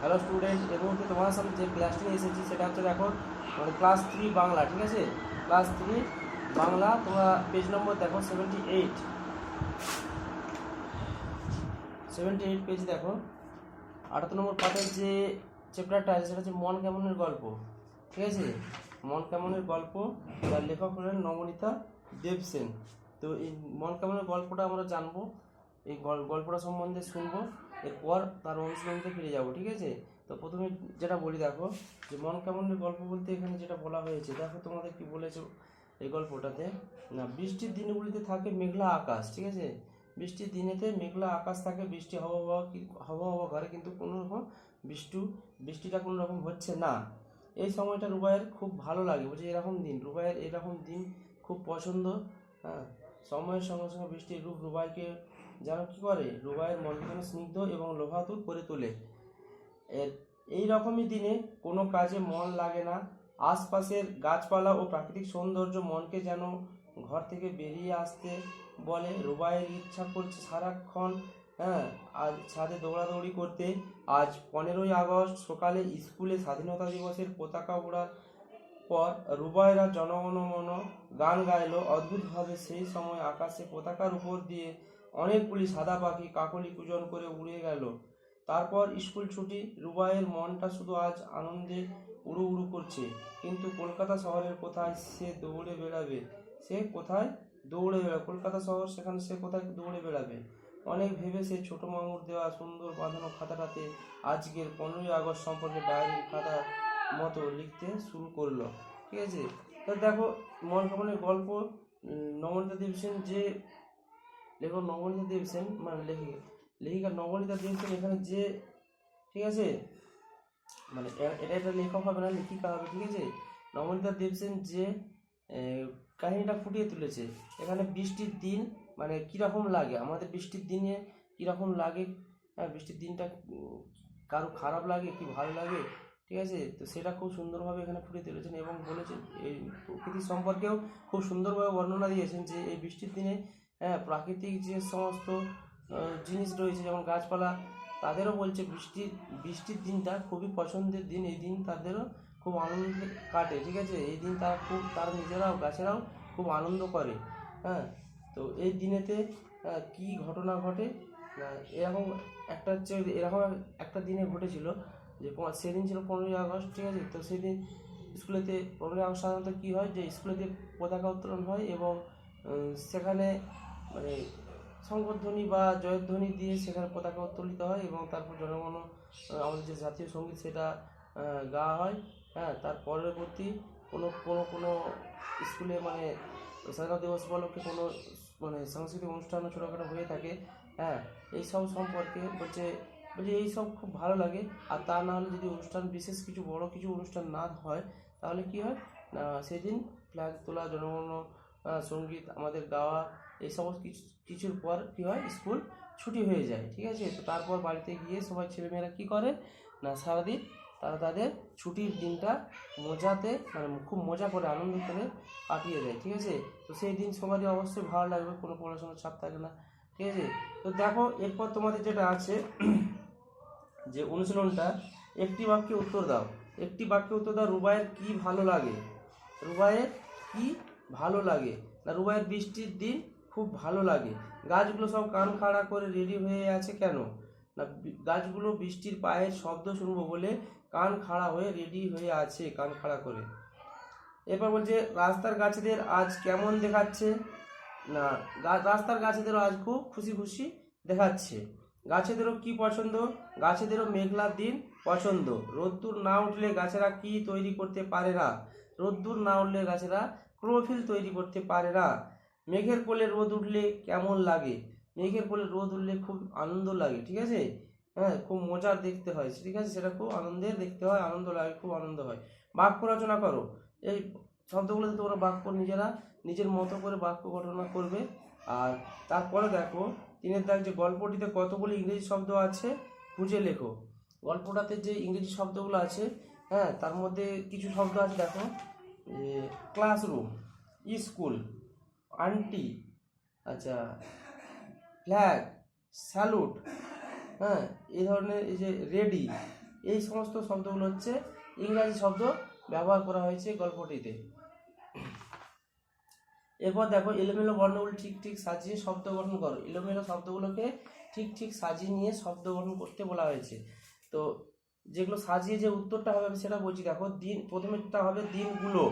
Hello student, এই মুহূর্তে তোমার সামনে যে ক্লাসটি নিয়ে এসেছি সেটা হচ্ছে দেখো মানে ক্লাস 3 বাংলা। ঠিক আছে, ক্লাস 3 বাংলা। তোমরা পেজ নম্বর দেখো 78 পেজ দেখো। 78 নম্বর পাতের যে চ্যাপ্টারটা আছে সেটা হচ্ছে মন কেমনের গল্প। ঠিক আছে, মন কেমনের গল্প, যার লেখক হলেন নবনীতা দেবসেন। তো এই মন কেমনের গল্পটা আমরা জানবো, এই গল্পটা সম্বন্ধে শুনবো, এরপর তার অনুশীলনীতে ফিরে যাব। ঠিক আছে, তো প্রথমে যেটা বলি দেখো, যে মন কেমনের গল্প বলতে এখানে যেটা বলা হয়েছে দেখো তোমাদের কি বলেছে এই গল্পটাতে। না, বৃষ্টির দিনগুলিতে থাকে মেঘলা আকাশ। ঠিক আছে, বৃষ্টির দিনেতে মেঘলা আকাশ থাকে, বৃষ্টি হওয়া হওয়া কি হওয়া হওয়া ঘরে, কিন্তু কোনো রকম বৃষ্টিটা কোনো রকম হচ্ছে না। এই সময়টা রুবাইয়ের খুব ভালো লাগে, বলছে এরকম দিন রুবাইয়ের এরকম দিন খুব পছন্দ। হ্যাঁ, সময়ের সঙ্গে সঙ্গে বৃষ্টির রূপ রুবাইকে যেন কী করে, রুবাইয়ের মনকে যেন স্নিগ্ধ এবং লোভাতুর করে তোলে। এই রকমই দিনে কোনো কাজে মন লাগে না। আশপাশের গাছপালা ও প্রাকৃতিক সৌন্দর্য মনকে যেন ঘর থেকে বেরিয়ে আসতে বলে। রুবাইয়ের ইচ্ছা করছে সারাক্ষণ আজ ছাদে দৌড়াদৌড়ি করতে। আজ 15ই আগস্ট সকালে স্কুলে স্বাধীনতা দিবসের পতাকা ওড়ার পর রুবাইরা জনগণমন গান গাইল। অদ্ভুতভাবে সেই সময় আকাশে পতাকার উপর দিয়ে অনেকগুলি সাদা পাখি কাকলি কুজন করে উড়ে গেল। তারপর স্কুল ছুটি। রুবাইয়ের মনটা শুধু আজ আনন্দে উড়ু উড়ু করছে। কিন্তু কলকাতা শহরের কোথায় সে দৌড়ে বেড়াবে, কলকাতা শহর, সেখানে সে কোথায় দৌড়ে বেড়াবে। অনেক ভেবে সে ছোট মামুর দেওয়া সুন্দর বাঁধানো খাতাটাতে আজকের 15ই আগস্ট সম্পর্কে ডায়েরির খাতার মতো লিখতে শুরু করলো। ঠিক আছে, তো দেখো মন কেমনের গল্প। নবনীতা দেবসেন যে লেখক, নবনীতা দেবসেন মানে লেখিকা নবনীতা দেবসেন এখানে যে, ঠিক আছে, মানে এটা লেখক হবে না, লেখিকা হবে। ঠিক আছে, নবনীতা দেবসেন যে কাহিনীটা ফুটিয়ে তুলেছে এখানে, বৃষ্টির দিন মানে কীরকম লাগে আমাদের, বৃষ্টির দিনে কীরকম লাগে। হ্যাঁ, বৃষ্টির দিনটা কারো খারাপ লাগে কি ভালো লাগে। ঠিক আছে, তো সেটা খুব সুন্দরভাবে এখানে ফুটিয়ে তুলেছেন এবং বলেছেন এই প্রকৃতি সম্পর্কেও খুব সুন্দরভাবে বর্ণনা দিয়েছেন যে এই বৃষ্টির দিনে প্রাকৃতিক যে সমস্ত জিনিস রয়েছে যেমন গাছপালা, তাদেরও বলছে বৃষ্টির দিনটা খুবই পছন্দের দিন। এই দিন তাদেরও খুব আনন্দে কাটে। ঠিক আছে, এই দিন তারা নিজেরাও গাছেরাও খুব আনন্দ করে। হ্যাঁ, তো এই দিনেতে কি ঘটনা ঘটে না, এরকম এরকম একটা দিনে ঘটেছিল যে সেদিন ছিল 15ই আগস্ট। ঠিক আছে, তো সেদিন স্কুলেতে 15ই আগস্ট সাধারণত কী হয় যে স্কুলেতে পতাকা উত্তোলন হয় এবং সেখানে মানে সংবর্ধনী বা জয়ধ্বনি দিয়ে সেখানে পতাকা উত্তোলিত হয় এবং তারপর জনগণ আমাদের যে জাতীয় সঙ্গীত সেটা গাওয়া হয়। হ্যাঁ, তার পরবর্তী কোনো কোনো কোনো স্কুলে মানে স্বাধীনতা দিবস উপলক্ষে কোনো মানে সাংস্কৃতিক অনুষ্ঠানও ছোটোখাটো হয়ে থাকে। হ্যাঁ, এইসব সম্পর্কে বলছে এইসব খুব ভালো লাগে। আর তা না হলে যদি অনুষ্ঠান বিশেষ কিছু বড় কিছু অনুষ্ঠান না হয় তাহলে কি হয় না, সেদিন ফ্ল্যাগ তোলা, জনগণ সঙ্গীত আমাদের গাওয়া, এই সমস্ত কিছুর পর কী হয়, স্কুল ছুটি হয়ে যায়। ঠিক আছে, তো তারপর বাড়িতে গিয়ে সবাই ছেলেমেয়েরা কী করে না, সারাদিন তারা তাদের ছুটির দিনটা মজাতে মানে খুব মজা করে আনন্দ করে কাটিয়ে দেয়। ঠিক আছে, তো সেই দিন সবারই অবশ্যই ভালো লাগবে, কোনো পড়াশোনার চাপ থাকে না। ঠিক আছে, তো দেখো এরপর তোমাদের যেটা আছে যে অনুশীলনটা, একটি বাক্যে উত্তর দাও। একটি বাক্যে উত্তর দাও, রুবাইয়ের কি ভালো লাগে। রুবাইয়ের কি ভালো লাগে না, রুবাইয়ের বৃষ্টির দিন খুব ভালো লাগে। গাছগুলো সব কান খাড়া করে রেডি হয়ে আছে কেন না, গাছগুলো বৃষ্টির পায়ের শব্দ শুনবো বলে কান খাড়া হয়ে রেডি হয়ে আছে, কান খাড়া করে। এরপর বলছে রাস্তার গাছেদের আজ কেমন দেখাচ্ছে না, রাস্তার গাছেদেরও আজ খুব খুশি খুশি দেখাচ্ছে। গাছেদেরও কি পছন্দ, গাছেদেরও মেঘলার দিন পছন্দ। রোদ্দুর না উঠলে গাছেরা কি তৈরি করতে পারে না, রোদ্দুর না উঠলে গাছেরা ক্লোরোফিল তৈরি করতে পারে না। মেঘের কোলে রোদ উঠলে কেমন লাগে, মেঘের কোলে রোদ উঠলে খুব আনন্দ লাগে। ঠিক আছে, হ্যাঁ, খুব মজার দেখতে হয়। ঠিক আছে, সেটা খুব আনন্দের দেখতে হয়, আনন্দ লাগে, খুব আনন্দ হয়। বাক্য রচনা করো। এই শব্দগুলোতে তোমরা বাক্য নিজেরা নিজের মতো করে বাক্য গঠনা করবে। আর তারপরে দেখো 3 দাগ, যে গল্পটিতে কতগুলি ইংরেজি শব্দ আছে খুঁজে লেখো। গল্পটাতে যে ইংরেজি শব্দগুলো আছে, হ্যাঁ, তার মধ্যে কিছু শব্দ আছে দেখো, ক্লাসরুম, স্কুল, আন্টি, আচ্ছা, ফ্ল্যাগ, স্যালুট, হ্যাঁ, এই ধরনের, এই যে রেডি, এই সমস্ত শব্দগুলো হচ্ছে ইংরাজি শব্দ ব্যবহার করা হয়েছে গল্পটিতে। এরপর দেখো, এলোমেলো বর্ণগুলো ঠিক ঠিক সাজিয়ে শব্দ গঠন করো। এলোমেলো শব্দগুলোকে ঠিক ঠিক সাজিয়ে নিয়ে শব্দ গঠন করতে বলা হয়েছে। তো যেগুলো সাজিয়ে যে উত্তরটা হবে সেটা বলছি। দেখো, দিন, প্রথমেরটা হবে দিনগুলো,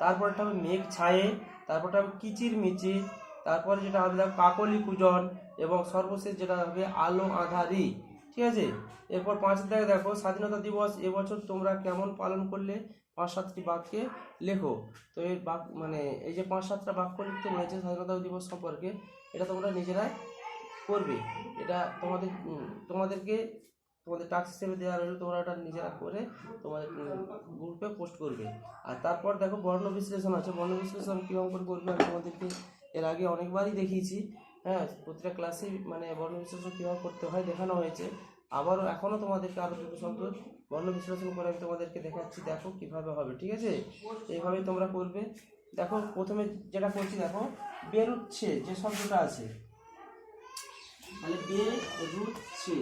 তারপরটা হবে মেঘ ছায়ে, তারপরটা হবে কিচির মিচির, তারপরে যেটা হবে দেখো কাকলি কুজন, এবং সর্বশেষ যেটা হবে আলো আঁধারি। ঠিক আছে। এরপর 5 থেকে দেখো, স্বাধীনতা দিবস এবছর তোমরা কেমন পালন করলে, 5-7টি বাক্যে লেখো। তো এই মানে এই যে 5-7টা বাক্য লিখতে বলেছে স্বাধীনতা দিবস সম্পর্কে, এটা তোমরা নিজেরাই করবে। এটা তোমাদেরকে তোমাদের টাস্ক হিসেবে দেওয়া রইল, তোমরা ওটা নিজেরা করে তোমাদের গ্রুপে পোস্ট করবে। আর তারপর দেখো বর্ণ বিশ্লেষণ আছে। বর্ণ বিশ্লেষণ কীভাবে করে করবে আমি তোমাদেরকে এর আগে অনেকবারই দেখিয়েছি। হ্যাঁ, প্রতিটা ক্লাসে মানে বর্ণ বিশ্লেষণ কীভাবে করতে হয় দেখানো হয়েছে। আবারও এখনও তোমাদেরকে আরও দুটো শব্দ বর্ণ বিশ্লেষণ করে আমি তোমাদেরকে দেখাচ্ছি, দেখো কীভাবে হবে। ঠিক আছে, এইভাবেই তোমরা করবে। দেখো, প্রথমে যেটা করছি, দেখো বেরুচ্ছে যে শব্দটা আছে, তাহলে বেরুচ্ছে,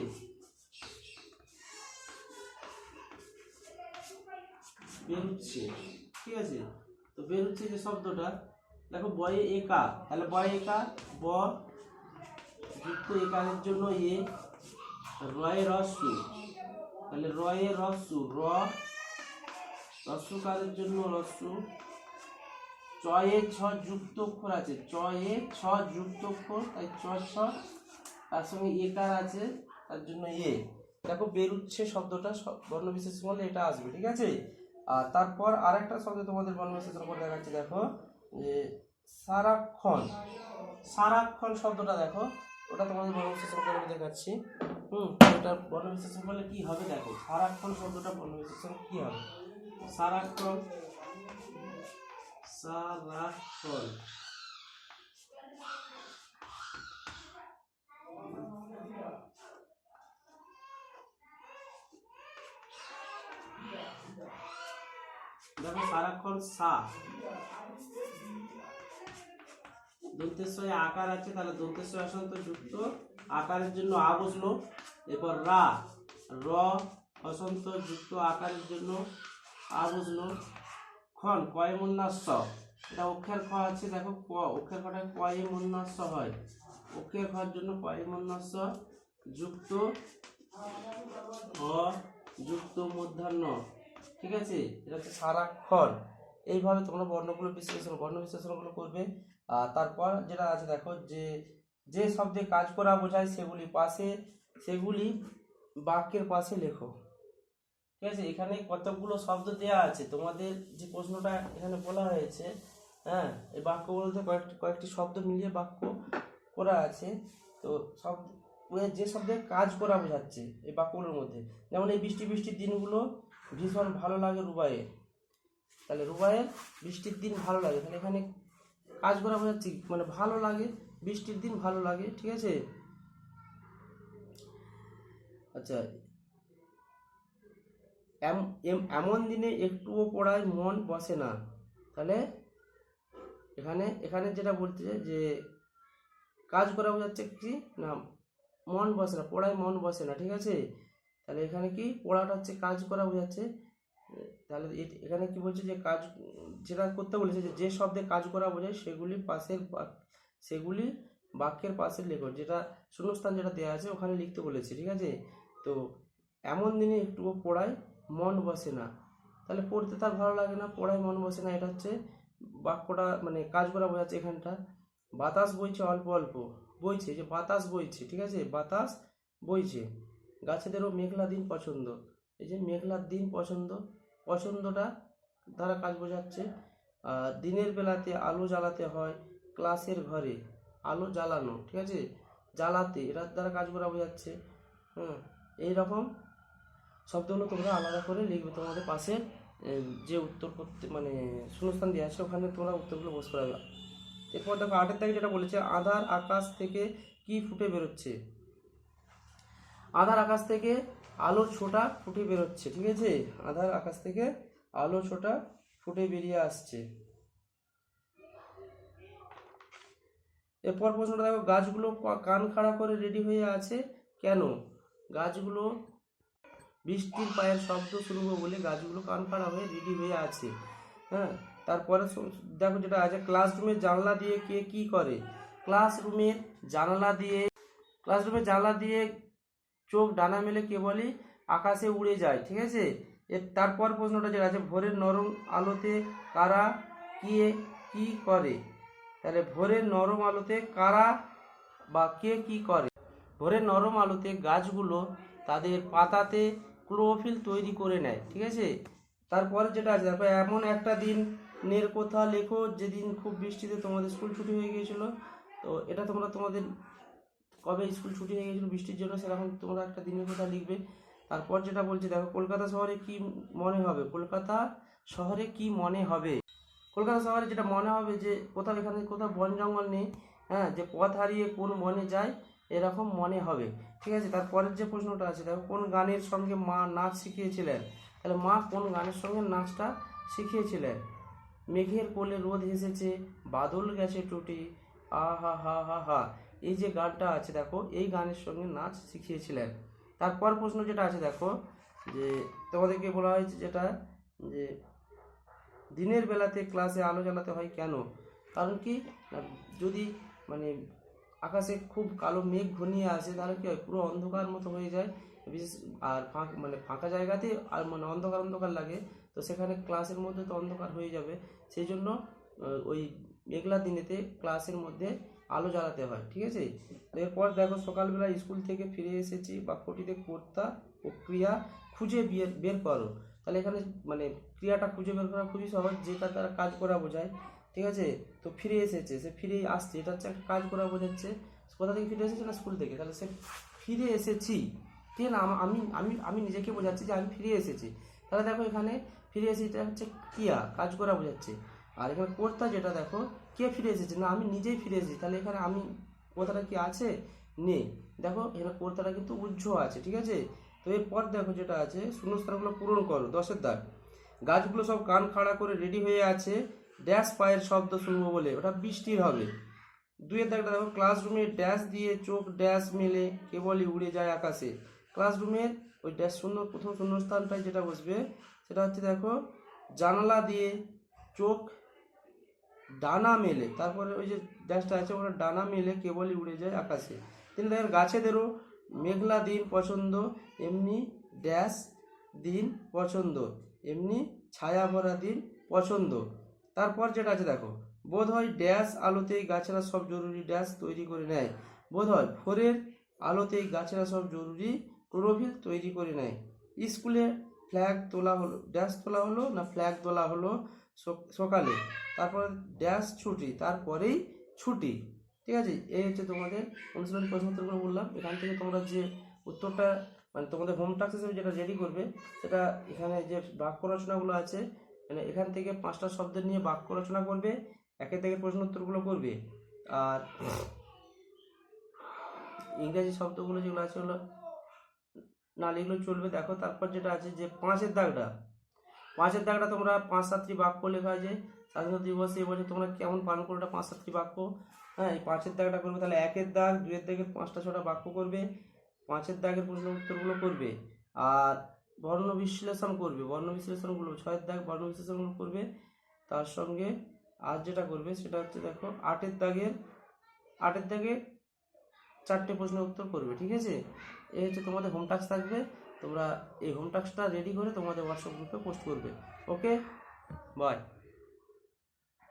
বেরুচ্ছে। ঠিক আছে, তো বেরুচ্ছে যে শব্দটা, দেখো বয়ে একা, তাহলে বয়ে একা, ব যুক্ত একারের জন্য এ, রয়ে রস্যু, তাহলে রয়ে রস্যু, র রস্যুকারের জন্য রস্যু, চয়ে ছ যুক্ত অক্ষর আছে, চয়ে ছ যুক্ত অক্ষর, তাই ছ ছ, তার সঙ্গে একার আছে তার জন্য এ। দেখো বেরুচ্ছে শব্দটা বর্ণ বিশেষণ হলে এটা আসবে। ঠিক আছে। আর তারপর আর একটা শব্দ তোমাদের বর্ণ বিশেষণ করে দেখাচ্ছি। দেখো যে সারাক্ষণ, সারাক্ষণ শব্দটা দেখো, ওটা তোমাদের বর্ণ বিশেষণ করে দেখাচ্ছি। এটা বর্ণ বিশেষণ করলে কি হবে, দেখো সারাক্ষণ শব্দটা বর্ণ বিশেষণ কি হবে। সারাক্ষণ, সারাক্ষণ, দেখো সারাক্ষণ সা, দন্তেশ্বয় আকার আছে, তাহলে দন্তেশ্বয় অসন্ত যুক্ত আকারের জন্য আ বসলো। এরপর রা, র অসন্ত যুক্ত আকারের জন্য আ বসলো। খন, কয় মুন্নাস্য, এটা অক্ষের খ আছে, দেখো ক, অক্ষের খটায় কয় মুন্নাস্য হয়, অক্ষের খর জন্য কয় মুন্নাস্য যুক্ত অ যুক্ত মূর্ধন্য। ঠিক আছে, এটা হচ্ছে সারাক্ষণ। এইভাবে তোমরা বর্ণ বিশ্লেষণগুলো করবে। আর তারপর যেটা আছে দেখো, যে যে শব্দে কাজ করা বোঝায় সেগুলি বাক্যের পাশে লেখো। ঠিক আছে, এখানে কতগুলো শব্দ দেওয়া আছে, তোমাদের যে প্রশ্নটা এখানে বলা হয়েছে, হ্যাঁ, এই বাক্য বলতে কয়েকটি শব্দ মিলিয়ে বাক্য করা আছে। তো সব যে শব্দে কাজ করা বোঝাচ্ছে এই বাক্যগুলোর মধ্যে, যেমন এই বৃষ্টির দিনগুলো ভীষণ ভালো লাগে রুবাইয়ের, তাহলে রুবাইয়ের বৃষ্টির দিন ভালো লাগে, তাহলে এখানে কাজ করা বোঝাচ্ছে মানে ভালো লাগে, বৃষ্টির দিন ভালো লাগে। ঠিক আছে। আচ্ছা, এমন দিনে একটুও পড়ায় মন বসে না, তাহলে এখানে যেটা বলতে যে কাজ করা বোঝাচ্ছে কি না, মন বসে না, পড়ায় মন বসে না। ঠিক আছে, তাহলে এখানে কি পড়াটা হচ্ছে কাজ করা বোঝাচ্ছে। তাহলে এখানে কি বলছে যে কাজ যেটা করতে বলেছে, যে শব্দে কাজ করা বোঝায় সেগুলি বাক্যের পাশে লেখো, যেটা শূন্যস্থান যেটা দেওয়া আছে ওখানে লিখতে বলেছে। ঠিক আছে, তো এমন দিনে একটুও পড়ায় মন বসে না, তাহলে পড়তে তার ভালো লাগে না, পড়ায় মন বসে না, এটা হচ্ছে বাক্যটা মানে কাজ করা বোঝাচ্ছে। এখানটা বাতাস বইছে অল্প অল্প, বইছে, যে বাতাস বইছে। ঠিক আছে, বাতাস বইছে। গাছেদেরও মেঘলা দিন পছন্দ, এই যে মেঘলার দিন পছন্দ, পছন্দটা দ্বারা কাজ বোঝাচ্ছে। দিনের বেলাতে আলো জ্বালাতে হয় ক্লাসের ঘরে, আলো জ্বালানো। ঠিক আছে, জ্বালাতে, এটার দ্বারা কাজ করা বোঝাচ্ছে। এইরকম শব্দগুলো তোমরা আলাদা করে লিখবে তোমাদের পাশে, যে উত্তর করতে মানে শূন্যস্থান দেওয়া আছে ওখানে তোমরা উত্তরগুলো বসে করাবে। এরপর দেখো 8 থেকে যেটা বলেছে, আধার আকাশ থেকে কি ফুটে বেরোচ্ছে, আধার আকাশ থেকে আলোর ছোটা ফুটে বেরোচ্ছে। ঠিক আছে, আধার আকাশ থেকে আলো ছোটা ফুটে বেরিয়ে আসছে। এরপর প্রশ্নটা দেখো, গাছগুলো কান খাড়া করে রেডি হয়ে আছে কেন, গাছগুলো বৃষ্টির পায়ের শব্দ শুনবো বলে গাছগুলো কান খাড়া হয়ে রেডি হয়ে আছে। হ্যাঁ, তারপরে দেখো যেটা আছে, ক্লাসরুমের জানলা দিয়ে কে কি করে। ক্লাসরুমের জানলা দিয়ে ক্লাসরুমের জানলা দিয়ে চোখ ডানা মেলে কেবলই আকাশে উড়ে যায়। ঠিক আছে, এর তারপর প্রশ্নটা যেটা আছে, ভোরের নরম আলোতে কারা কি করে। তাহলে ভোরের নরম আলোতে কারা বা কে কি করে। ভোরের নরম আলোতে গাছগুলো তাদের পাতাতে ক্লোরোফিল তৈরি করে নেয়। ঠিক আছে, তারপরে যেটা আছে দেখো, এমন একটা দিনের কথা লেখো যেদিন খুব বৃষ্টিতে তোমাদের স্কুল ছুটি হয়ে গিয়েছিল। তো এটা তোমাদের কবে স্কুল ছুটি হয়ে গিয়েছিল বৃষ্টির জন্য, সেরকম তোমরা একটা দিনের কথা লিখবে। তারপর যেটা বলছে দেখো, কলকাতা শহরে কি মনে হবে। কলকাতা শহরে কি মনে হবে। কলকাতা শহরে যেটা মনে হবে যে কোথাও এখানে কোথাও বন জঙ্গল নেই, হ্যাঁ, যে পথ হারিয়ে কোন বনে যায় এরকম মনে হবে। ঠিক আছে, তারপরের যে প্রশ্নটা আছে দেখো, কোন গানের সঙ্গে মা নাচ শিখিয়েছিলেন। তাহলে মা কোন গানের সঙ্গে নাচটা শিখিয়েছিলেন। মেঘের কোলে রোদ এসেছে, বাদল গেছে টুটি, আহা হা হা হা, এই যে গানটা আছে দেখো, এই গানের সঙ্গে নাচ শিখিয়েছিলেন। তারপর প্রশ্ন যেটা আছে দেখো, যে তোমাদেরকে বলা হয়েছে যেটা, যে দিনের বেলাতে ক্লাসে আলো জ্বালাতে হয় কেন। কারণ কি না, যদি মানে আকাশে খুব কালো মেঘ ঘনিয়ে আসে তাহলে কি হয়, পুরো অন্ধকার মতো হয়ে যায়। বিশেষ আর ফাঁকা জায়গাতে আর মানে অন্ধকার অন্ধকার লাগে, তো সেখানে ক্লাসের মধ্যে তো অন্ধকার হয়ে যাবে। সেই জন্য ওই মেঘলা দিনেতে ক্লাসের মধ্যে আলো জ্বালাতে হয়। ঠিক আছে, এরপর দেখো, সকালবেলা স্কুল থেকে ফিরে এসেছি বাক্যটিতে কর্তা ও ক্রিয়া খুঁজে বের করো। তাহলে এখানে মানে ক্রিয়াটা খুঁজে বের করা খুবই সহজ, যেটা তারা কাজ করা বোঝায়। ঠিক আছে, তো ফিরে এসেছে, সে ফিরে আসছে, এটা হচ্ছে একটা কাজ করা বোঝাচ্ছে। কোথা থেকে ফিরে এসেছে না, স্কুল থেকে। তাহলে সে ফিরে এসেছি, ঠিক না, আমি আমি আমি নিজেকে বোঝাচ্ছি যে আমি ফিরে এসেছি। তাহলে দেখো এখানে ফিরে এসেছি, এটা হচ্ছে ক্রিয়া, কাজ করা বোঝাচ্ছে। আর এখানে কর্তা যেটা দেখো, কে ফিরে এসেছে না, আমি নিজেই ফিরে এসেছি। তাহলে এখানে আমি কথাটা কি আছে, নেই। দেখো এখানে কর্তাটা কিন্তু উজ্জ্ব আছে। ঠিক আছে, তো এরপর দেখো যেটা আছে, শূন্যস্থানগুলো পূরণ করো। 10-এর দাগ, গাছগুলো সব কান খাড়া করে রেডি হয়ে আছে ড্যাশ পায়ের শব্দ শুনবো বলে, ওটা বৃষ্টির হবে। 2-এর দাগটা দেখো, ক্লাসরুমে ড্যাশ দিয়ে চোখ ড্যাশ মেলে কেবলই উড়ে যায় আকাশে। ক্লাসরুমের ওই ড্যাশ শূন্য প্রথম শূন্যস্থানটায় যেটা বসবে সেটা হচ্ছে দেখো, জানালা দিয়ে চোখ ডানা মেলে, তারপরে ওই যে ড্যাশটা আছে ওটা ডানা মেলে কেবলই উড়ে যায় আকাশে। তিনি দেখেন, গাছেদেরও মেঘলা দিন পছন্দ, এমনি ড্যাশ দিন পছন্দ, এমনি ছায়া ভরা দিন পছন্দ। তারপর যেটা আছে দেখো, বোধ হয় ড্যাশ আলোতেই গাছেরা সব জরুরি ড্যাশ তৈরি করে নেয়। বোধ হয় ভোরের আলোতেই গাছেরা সব জরুরি ক্লোরোফিল তৈরি করে নেয়। স্কুলে ফ্ল্যাগ তোলা হলো, ড্যাশ তোলা হলো না ফ্ল্যাগ তোলা হলো সকালে, তারপরে ড্যাশ ছুটি, তারপরেই ছুটি। ঠিক আছে, এই হচ্ছে তোমাদের অনুশীলনী প্রশ্নোত্তরগুলো বললাম। এখান থেকে তোমরা যে উত্তরটা মানে তোমাদের হোম টাস্ক হিসেবে যেটা রেডি করবে, সেটা এখানে যে বাক্য রচনাগুলো আছে, মানে এখান থেকে 5টা শব্দ নিয়ে বাক্য রচনা করবে, একে থেকে প্রশ্নোত্তরগুলো করবে। আর ইংরেজি শব্দগুলো যেগুলো আছে ওগুলো না লিখলেও চলবে। দেখো তারপর যেটা আছে, যে 5-এর দাগটা তোমরা 5-7টি বাক্য লেখা আছে। স্বাধীনতা দিবসে এবছর তোমরা কেমন পালন করো, 5-7টি বাক্য। হ্যাঁ, এই 5-এর দাগটা করবে। তাহলে 1-এর দাগ, 2-এর দাগের 5টা-6টা বাক্য করবে, 5-এর দাগের প্রশ্ন উত্তরগুলো করবে। আর বর্ণ বিশ্লেষণ করবে, বর্ণ বিশ্লেষণগুলো 6-এর দাগ বর্ণ বিশ্লেষণগুলো করবে। তার সঙ্গে আর যেটা করবে সেটা হচ্ছে দেখো, 8-এর দাগে 4টে প্রশ্নের উত্তর করবে। ঠিক আছে, এই হচ্ছে তোমাদের হোম টাস্ক থাকবে। তোমরা এই হোম টাস্কটা রেডি করে তোমাদের হোয়াটসঅ্যাপ গ্রুপে পোস্ট করবে। ওকে, বাই।